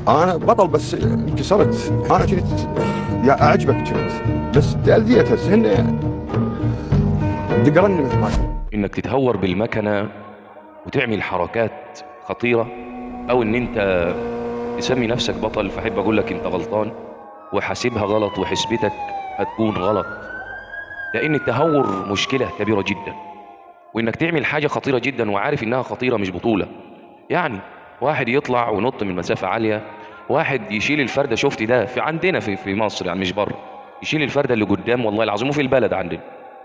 انا بطل بس انكسرت. انا كنت يا اعجبك كنت، بس تأذيت هسه هن دقرني مثل ما قال. انك تتهور بالمكنه وتعمل حركات خطيره، او ان انت تسمي نفسك بطل، فاحب اقول لك انت غلطان وحاسبها غلط وحسبتك هتكون غلط. لان التهور مشكله كبيره جدا، وانك تعمل حاجه خطيره جدا وعارف انها خطيره مش بطوله. يعني واحد يطلع وينط من مسافه عاليه، واحد يشيل الفرده، شفت ده في عندنا في مصر يعني مش بره، يشيل الفرده اللي قدام والله العظيم، وفي البلد عندنا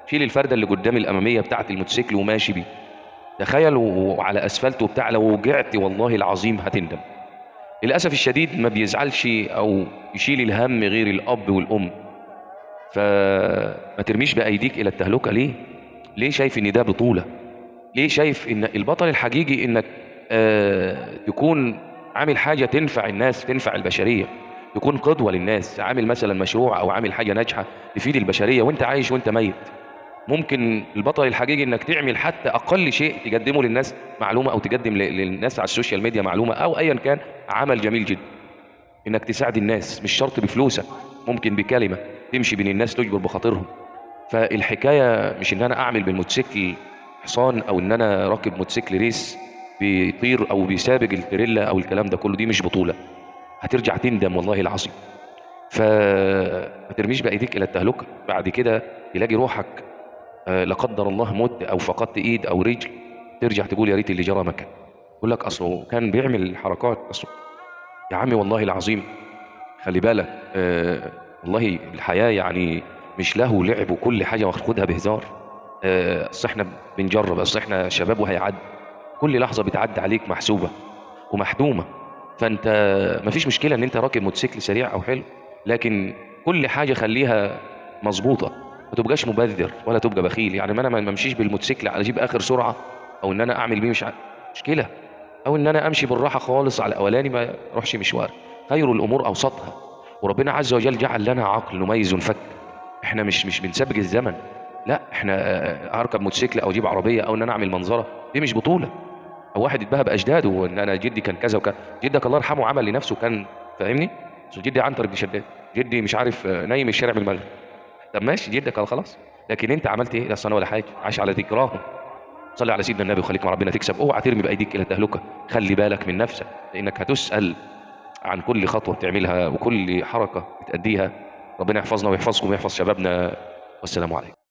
يشيل الفرده اللي قدام الاماميه بتاعه الموتوسيكل وماشي بيه. تخيل وعلى اسفلت وبتاع، لو وقعت والله العظيم هتندم. للاسف الشديد ما بيزعلش او يشيل الهم غير الاب والام. فما ترميش بايديك الى التهلكه. ليه شايف ان ده بطوله؟ ليه شايف ان البطل الحقيقي انك تكون عامل حاجه تنفع الناس، تنفع البشريه، تكون قدوه للناس، عامل مثلا مشروع او عامل حاجه ناجحه تفيد البشريه وانت عايش وانت ميت. ممكن البطل الحقيقي انك تعمل حتى اقل شيء تقدمه للناس معلومه، او تقدم للناس على السوشيال ميديا معلومه، او ايا كان عمل جميل جدا. انك تساعد الناس مش شرط بفلوسك، ممكن بكلمه تمشي بين الناس تجبر بخاطرهم. فالحكايه مش ان انا اعمل بالموتوسيكل حصان، او ان انا راكب موتوسيكل ريس بيطير او بيسابق التريلا او الكلام ده كله، دي مش بطوله. هترجع تندم والله العظيم. فما ترميش بايديك الى التهلكه بعد كده، تلاقي روحك لا قدر الله مت او فقدت ايد او رجل، ترجع تقول يا ريت اللي جرى مكان. يقول لك اصله كان بيعمل حركات اصله. يا عمي والله العظيم خلي بالك، والله الحياه يعني مش له لعب وكل حاجه واخدها بهزار. اصل احنا بنجرب، اصل احنا شباب وهيعدي. كل لحظه بتعدي عليك محسوبه ومحتومه. فانت مفيش مشكله ان انت راكب موتوسيكل سريع او حلو، لكن كل حاجه خليها مظبوطه. ما تبقاش مبذر ولا تبقى بخيل. يعني ما انا ما امشيش بالموتوسيكل على اجيب اخر سرعه، او ان انا اعمل بيه مش مشكله، او ان انا امشي بالراحه خالص على الاولاني ما اروحش مشوار. خير الامور اوسطها. وربنا عز وجل جعل لنا عقل نميز ونفكر. احنا مش بنسابق الزمن. لا احنا اركب موتوسيكل او اجيب عربيه او ان انا اعمل منظره، دي مش بطوله. او واحد يتباهى باجداده وان انا جدي كان كذا وكذا. جدك الله يرحمه عمل لنفسه كان، فاهمني؟ جدي عنتر بن شداد، جدي مش عارف نايم الشارع من المغرب. طب ماشي جدك قال خلاص، لكن انت عملت ايه؟ لا صنع ولا حاجه، عاش على ذكراهم. صلي على سيدنا النبي وخليك مع ربنا تكسب. اوعى ترمي بايديك الى التهلكه. خلي بالك من نفسك، لانك هتسال عن كل خطوه بتعملها وكل حركه بتاديها. ربنا يحفظنا ويحفظكم ويحفظ شبابنا. والسلام عليكم.